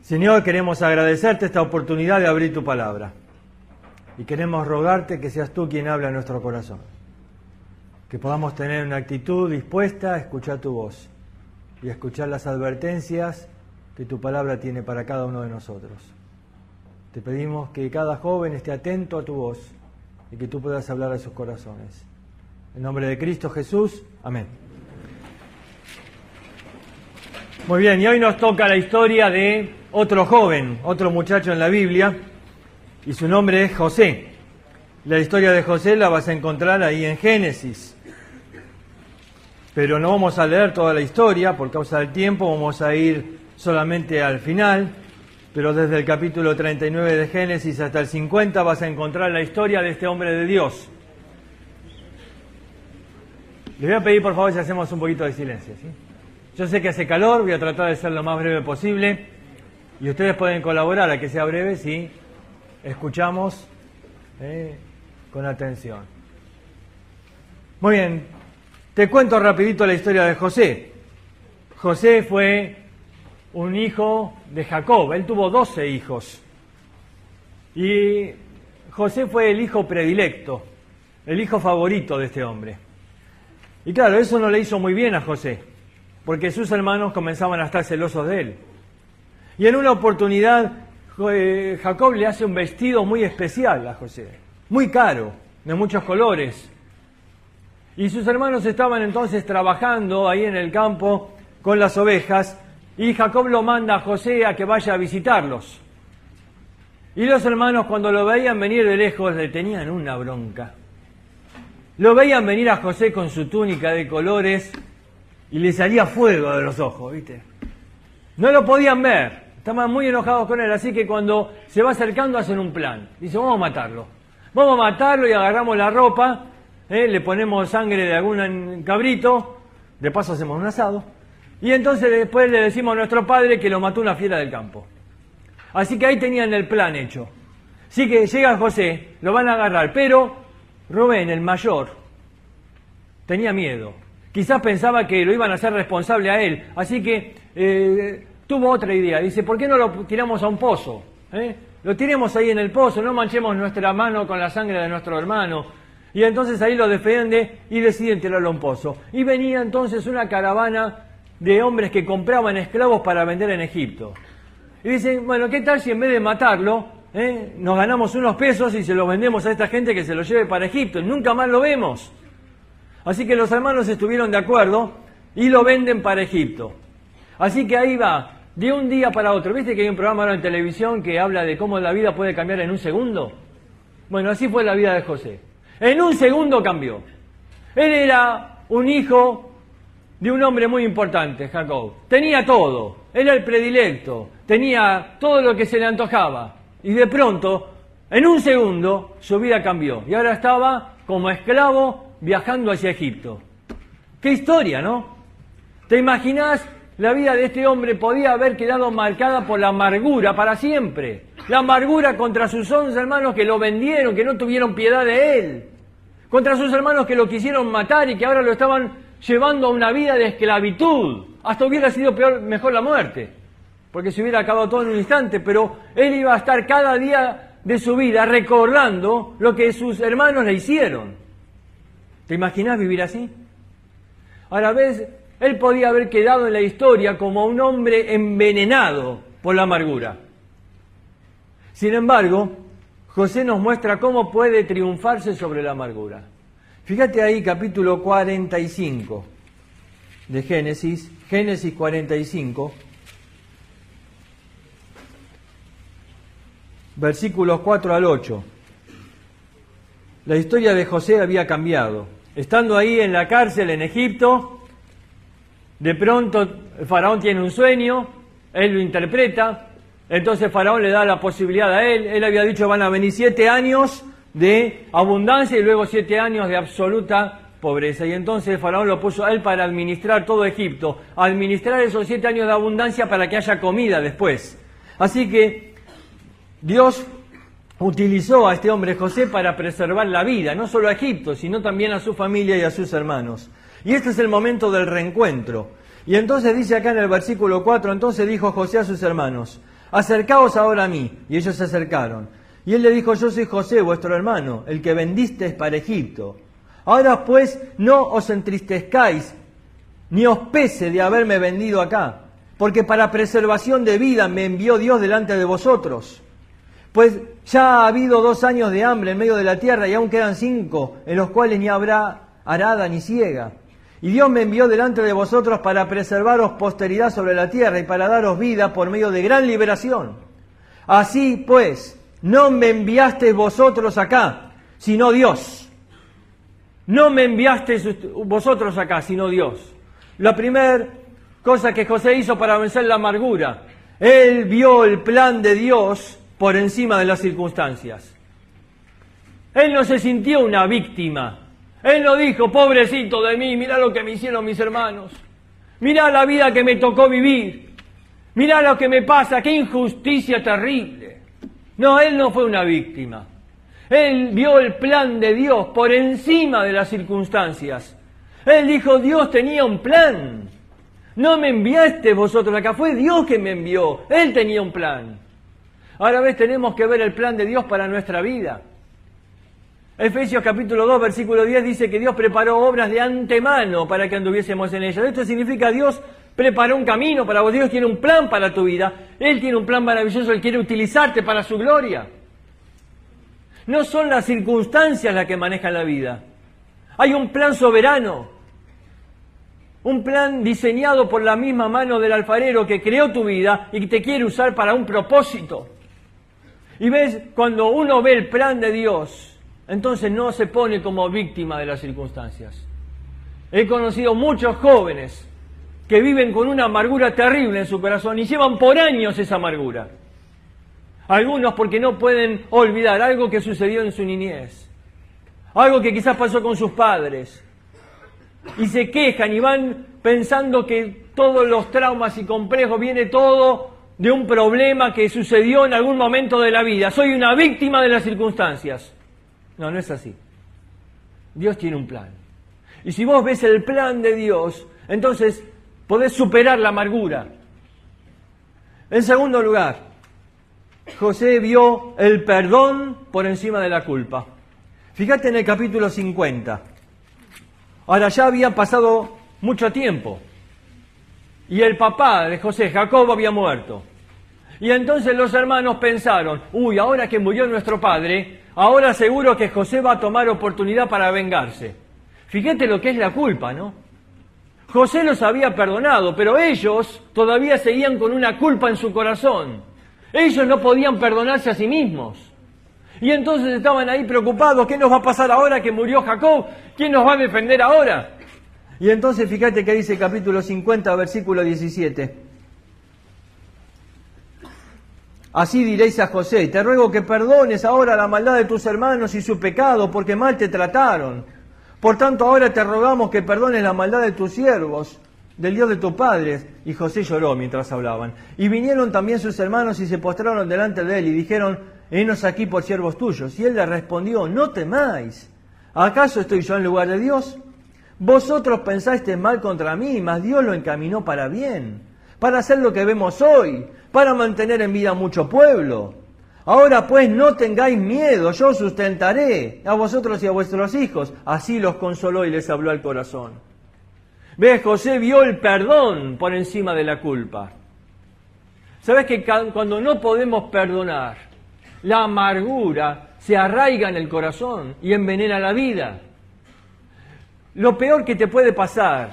Señor, queremos agradecerte esta oportunidad de abrir tu palabra. Y queremos rogarte que seas tú quien habla en nuestro corazón. Que podamos tener una actitud dispuesta a escuchar tu voz y a escuchar las advertencias que tu palabra tiene para cada uno de nosotros. Te pedimos que cada joven esté atento a tu voz y que tú puedas hablar a sus corazones. En nombre de Cristo Jesús, amén. Muy bien, y hoy nos toca la historia de otro joven, otro muchacho en la Biblia, y su nombre es José. La historia de José la vas a encontrar ahí en Génesis. Pero no vamos a leer toda la historia por causa del tiempo, vamos a ir solamente al final. Pero desde el capítulo 39 de Génesis hasta el 50 vas a encontrar la historia de este hombre de Dios. Les voy a pedir por favor si hacemos un poquito de silencio, ¿sí? Yo sé que hace calor, voy a tratar de ser lo más breve posible y ustedes pueden colaborar a que sea breve si escuchamos con atención. Muy bien, te cuento rapidito la historia de José. José fue un hijo de Jacob, él tuvo 12 hijos y José fue el hijo predilecto, el hijo favorito de este hombre. Y claro, eso no le hizo muy bien a José, porque sus hermanos comenzaban a estar celosos de él. Y en una oportunidad, Jacob le hace un vestido muy especial a José, muy caro, de muchos colores. Y sus hermanos estaban entonces trabajando ahí en el campo con las ovejas, y Jacob lo manda a José a que vaya a visitarlos. Y los hermanos, cuando lo veían venir de lejos, le tenían una bronca. Lo veían venir a José con su túnica de colores y le salía fuego de los ojos, ¿viste? No lo podían ver, estaban muy enojados con él, así que cuando se va acercando hacen un plan. Dice, vamos a matarlo. Vamos a matarlo y agarramos la ropa, le ponemos sangre de algún cabrito, de paso hacemos un asado, y entonces después le decimos a nuestro padre que lo mató una fiera del campo. Así que ahí tenían el plan hecho. Así que llega José, lo van a agarrar, pero Rubén, el mayor, tenía miedo. Quizás pensaba que lo iban a hacer responsable a él, así que tuvo otra idea. Dice, ¿por qué no lo tiramos a un pozo? Lo tiremos ahí en el pozo, no manchemos nuestra mano con la sangre de nuestro hermano. Y entonces ahí lo defiende y deciden tirarlo a un pozo. Y venía entonces una caravana de hombres que compraban esclavos para vender en Egipto. Y dicen, bueno, ¿qué tal si en vez de matarlo, nos ganamos unos pesos y se los vendemos a esta gente que se los lleve para Egipto? Y nunca más lo vemos. Así que los hermanos estuvieron de acuerdo y lo venden para Egipto. Así que ahí va, de un día para otro. ¿Viste que hay un programa ahora en televisión que habla de cómo la vida puede cambiar en un segundo? Bueno, así fue la vida de José. En un segundo cambió. Él era un hijo de un hombre muy importante, Jacob. Tenía todo, era el predilecto, tenía todo lo que se le antojaba. Y de pronto, en un segundo, su vida cambió. Y ahora estaba como esclavo viajando hacia Egipto. ¡Qué historia!, ¿no? ¿Te imaginás? La vida de este hombre podía haber quedado marcada por la amargura para siempre. La amargura contra sus 11 hermanos que lo vendieron, que no tuvieron piedad de él. Contra sus hermanos que lo quisieron matar y que ahora lo estaban llevando a una vida de esclavitud. Hasta hubiera sido mejor la muerte, porque se hubiera acabado todo en un instante, pero él iba a estar cada día de su vida recordando lo que sus hermanos le hicieron. ¿Te imaginas vivir así? Ahora ves, él podía haber quedado en la historia como un hombre envenenado por la amargura. Sin embargo, José nos muestra cómo puede triunfarse sobre la amargura. Fíjate ahí, capítulo 45 de Génesis, Génesis 45, versículos 4 al 8. La historia de José había cambiado. Estando ahí en la cárcel en Egipto, de pronto el faraón tiene un sueño, él lo interpreta, entonces Faraón le da la posibilidad a él había dicho van a venir 7 años de abundancia y luego 7 años de absoluta pobreza, y entonces el Faraón lo puso a él para administrar todo Egipto, administrar esos 7 años de abundancia para que haya comida después. Así que Dios utilizó a este hombre José para preservar la vida, no solo a Egipto, sino también a su familia y a sus hermanos. Y este es el momento del reencuentro. Y entonces dice acá en el versículo 4, entonces dijo José a sus hermanos, acercaos ahora a mí. Y ellos se acercaron. Y él le dijo, yo soy José, vuestro hermano, el que vendisteis para Egipto. Ahora pues no os entristezcáis, ni os pese de haberme vendido acá, porque para preservación de vida me envió Dios delante de vosotros. Pues ya ha habido 2 años de hambre en medio de la tierra y aún quedan 5, en los cuales ni habrá arada ni siega. Y Dios me envió delante de vosotros para preservaros posteridad sobre la tierra y para daros vida por medio de gran liberación. Así pues, no me enviasteis vosotros acá, sino Dios. No me enviasteis vosotros acá, sino Dios. La primera cosa que José hizo para vencer la amargura, él vio el plan de Dios por encima de las circunstancias. Él no se sintió una víctima. Él no dijo, pobrecito de mí, mirá lo que me hicieron mis hermanos. Mirá la vida que me tocó vivir. Mirá lo que me pasa, qué injusticia terrible. No, él no fue una víctima. Él vio el plan de Dios por encima de las circunstancias. Él dijo, Dios tenía un plan. No me enviaste vosotros acá, fue Dios que me envió. Él tenía un plan. Ahora ves, tenemos que ver el plan de Dios para nuestra vida. Efesios capítulo 2, versículo 10 dice que Dios preparó obras de antemano para que anduviésemos en ellas. Esto significa Dios preparó un camino para vos. Dios tiene un plan para tu vida. Él tiene un plan maravilloso. Él quiere utilizarte para su gloria. No son las circunstancias las que manejan la vida. Hay un plan soberano. Un plan diseñado por la misma mano del alfarero que creó tu vida y que te quiere usar para un propósito. Y ves, cuando uno ve el plan de Dios, entonces no se pone como víctima de las circunstancias. He conocido muchos jóvenes que viven con una amargura terrible en su corazón y llevan por años esa amargura. Algunos porque no pueden olvidar algo que sucedió en su niñez, algo que quizás pasó con sus padres, y se quejan y van pensando que todos los traumas y complejos viene todo de un problema que sucedió en algún momento de la vida. Soy una víctima de las circunstancias. No, no es así. Dios tiene un plan. Y si vos ves el plan de Dios, entonces podés superar la amargura. En segundo lugar, José vio el perdón por encima de la culpa. Fíjate en el capítulo 50. Ahora ya había pasado mucho tiempo. Y el papá de José, Jacob, había muerto. Y entonces los hermanos pensaron, uy, ahora que murió nuestro padre, ahora seguro que José va a tomar oportunidad para vengarse. Fíjate lo que es la culpa, ¿no? José los había perdonado, pero ellos todavía seguían con una culpa en su corazón. Ellos no podían perdonarse a sí mismos. Y entonces estaban ahí preocupados, ¿qué nos va a pasar ahora que murió Jacob? ¿Quién nos va a defender ahora? Y entonces fíjate que dice el capítulo 50, versículo 17. Así diréis a José, te ruego que perdones ahora la maldad de tus hermanos y su pecado, porque mal te trataron. Por tanto, ahora te rogamos que perdones la maldad de tus siervos, del Dios de tus padres. Y José lloró mientras hablaban. Y vinieron también sus hermanos y se postraron delante de él y dijeron, henos aquí por siervos tuyos. Y él les respondió, no temáis. ¿Acaso estoy yo en lugar de Dios? Vosotros pensaste mal contra mí, mas Dios lo encaminó para bien, para hacer lo que vemos hoy, para mantener en vida mucho pueblo. Ahora pues no tengáis miedo, yo sustentaré a vosotros y a vuestros hijos. Así los consoló y les habló al corazón. ¿Ves? José vio el perdón por encima de la culpa. ¿Sabes que cuando no podemos perdonar, la amargura se arraiga en el corazón y envenena la vida? Lo peor que te puede pasar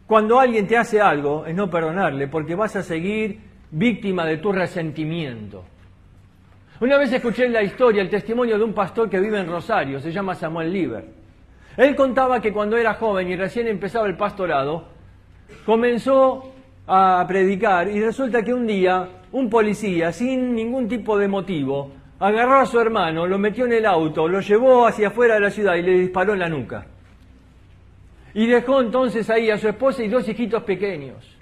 cuando alguien te hace algo es no perdonarle, porque vas a seguir víctima de tu resentimiento. Una vez escuché la historia, el testimonio de un pastor que vive en Rosario, se llama Samuel Lieber. Él contaba que cuando era joven y recién empezaba el pastorado, comenzó a predicar y resulta que un día un policía, sin ningún tipo de motivo, agarró a su hermano, lo metió en el auto, lo llevó hacia afuera de la ciudad y le disparó en la nuca. Y dejó entonces ahí a su esposa y 2 hijitos pequeños.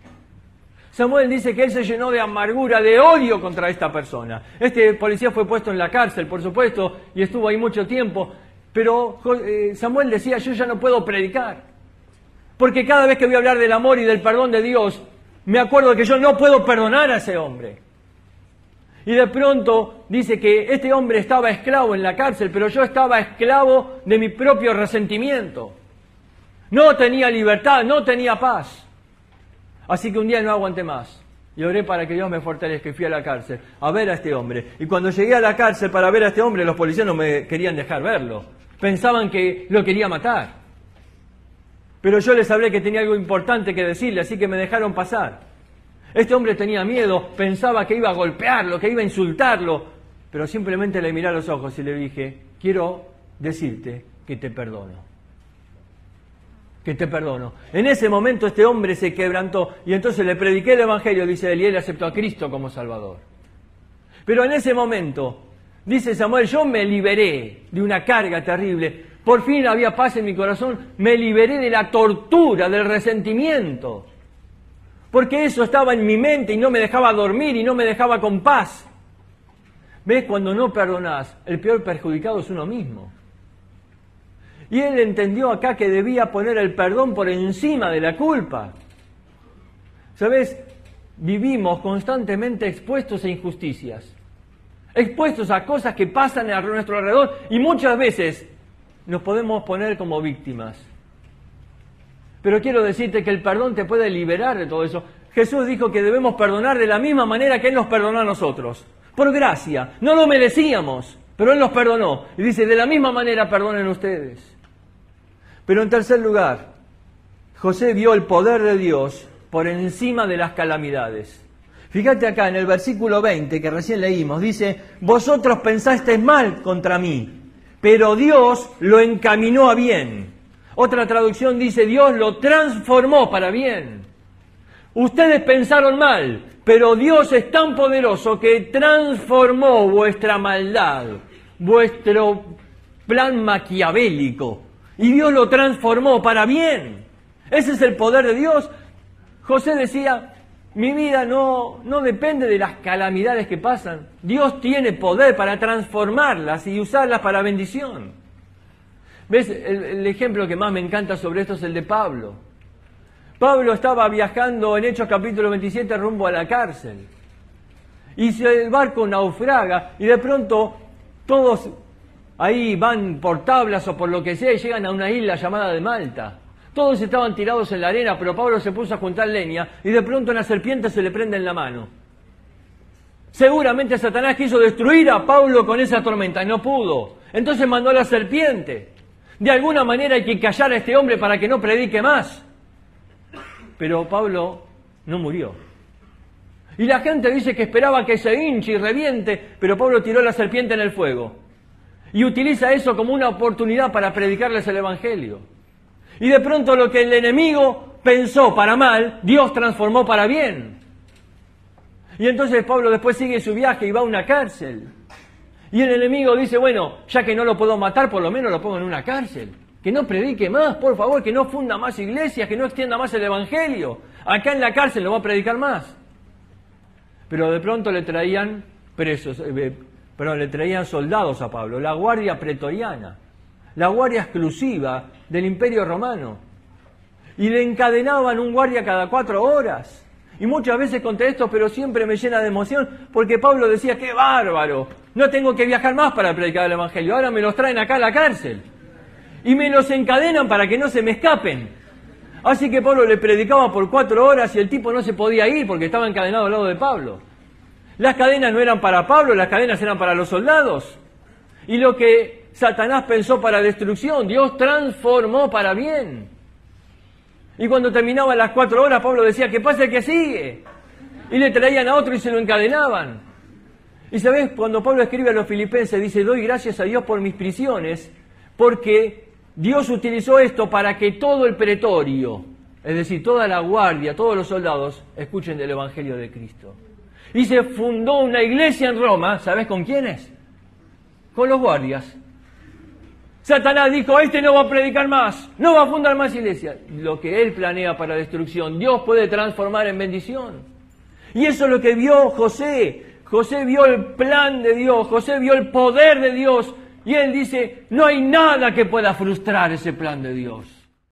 Samuel dice que él se llenó de amargura, de odio contra esta persona. Este policía fue puesto en la cárcel, por supuesto, y estuvo ahí mucho tiempo. Pero Samuel decía, yo ya no puedo predicar. Porque cada vez que voy a hablar del amor y del perdón de Dios, me acuerdo que yo no puedo perdonar a ese hombre. Y de pronto dice que este hombre estaba esclavo en la cárcel, pero yo estaba esclavo de mi propio resentimiento. No tenía libertad, no tenía paz. Así que un día no aguanté más. Y oré para que Dios me fortalezca y fui a la cárcel a ver a este hombre. Y cuando llegué a la cárcel para ver a este hombre, los policías no me querían dejar verlo. Pensaban que lo quería matar. Pero yo les hablé que tenía algo importante que decirle, así que me dejaron pasar. Este hombre tenía miedo, pensaba que iba a golpearlo, que iba a insultarlo. Pero simplemente le miré a los ojos y le dije, quiero decirte que te perdono. Que te perdono. En ese momento este hombre se quebrantó y entonces le prediqué el Evangelio, dice él, y él aceptó a Cristo como Salvador. Pero en ese momento, dice Samuel, yo me liberé de una carga terrible. Por fin había paz en mi corazón, me liberé de la tortura, del resentimiento. Porque eso estaba en mi mente y no me dejaba dormir y no me dejaba con paz. ¿Ves? Cuando no perdonás, el peor perjudicado es uno mismo. Y él entendió acá que debía poner el perdón por encima de la culpa. ¿Sabes? Vivimos constantemente expuestos a injusticias, expuestos a cosas que pasan a nuestro alrededor y muchas veces nos podemos poner como víctimas. Pero quiero decirte que el perdón te puede liberar de todo eso. Jesús dijo que debemos perdonar de la misma manera que Él nos perdonó a nosotros. Por gracia. No lo merecíamos, pero Él nos perdonó. Y dice, de la misma manera perdonen ustedes. Pero en tercer lugar, José vio el poder de Dios por encima de las calamidades. Fíjate acá en el versículo 20 que recién leímos, dice, vosotros pensasteis mal contra mí, pero Dios lo encaminó a bien. Otra traducción dice, Dios lo transformó para bien. Ustedes pensaron mal, pero Dios es tan poderoso que transformó vuestra maldad, vuestro plan maquiavélico. Y Dios lo transformó para bien. Ese es el poder de Dios. José decía, mi vida no depende de las calamidades que pasan. Dios tiene poder para transformarlas y usarlas para bendición. ¿Ves? El ejemplo que más me encanta sobre esto es el de Pablo. Pablo estaba viajando en Hechos capítulo 27 rumbo a la cárcel. Y el barco naufraga y de pronto todos ahí van por tablas o por lo que sea y llegan a una isla llamada de Malta. Todos estaban tirados en la arena, pero Pablo se puso a juntar leña y de pronto una serpiente se le prende en la mano. Seguramente Satanás quiso destruir a Pablo con esa tormenta y no pudo. Entonces mandó a la serpiente. De alguna manera hay que callar a este hombre para que no predique más. Pero Pablo no murió. Y la gente dice que esperaba que se hinche y reviente, pero Pablo tiró la serpiente en el fuego. Y utiliza eso como una oportunidad para predicarles el Evangelio. Y de pronto lo que el enemigo pensó para mal, Dios transformó para bien. Y entonces Pablo después sigue su viaje y va a una cárcel. Y el enemigo dice, bueno, ya que no lo puedo matar, por lo menos lo pongo en una cárcel. Que no predique más, por favor, que no funda más iglesias, que no extienda más el Evangelio. Acá en la cárcel lo va a predicar más. Pero de pronto le traían presos, le traían soldados a Pablo, la guardia pretoriana, la guardia exclusiva del Imperio Romano. Y le encadenaban un guardia cada 4 horas. Y muchas veces conté esto, pero siempre me llena de emoción, porque Pablo decía, ¡qué bárbaro! No tengo que viajar más para predicar el Evangelio, ahora me los traen acá a la cárcel. Y me los encadenan para que no se me escapen. Así que Pablo le predicaba por 4 horas y el tipo no se podía ir porque estaba encadenado al lado de Pablo. Las cadenas no eran para Pablo, las cadenas eran para los soldados. Y lo que Satanás pensó para destrucción, Dios transformó para bien. Y cuando terminaban las 4 horas, Pablo decía, ¿qué pasa el que sigue? Y le traían a otro y se lo encadenaban. Y sabés, cuando Pablo escribe a los filipenses, dice, doy gracias a Dios por mis prisiones, porque Dios utilizó esto para que todo el pretorio, es decir, toda la guardia, todos los soldados, escuchen del Evangelio de Cristo. Y se fundó una iglesia en Roma, ¿sabés con quiénes? Con los guardias. Satanás dijo, este no va a predicar más, no va a fundar más iglesias. Lo que él planea para destrucción, Dios puede transformar en bendición. Y eso es lo que vio José. José vio el plan de Dios, José vio el poder de Dios. Y él dice, no hay nada que pueda frustrar ese plan de Dios.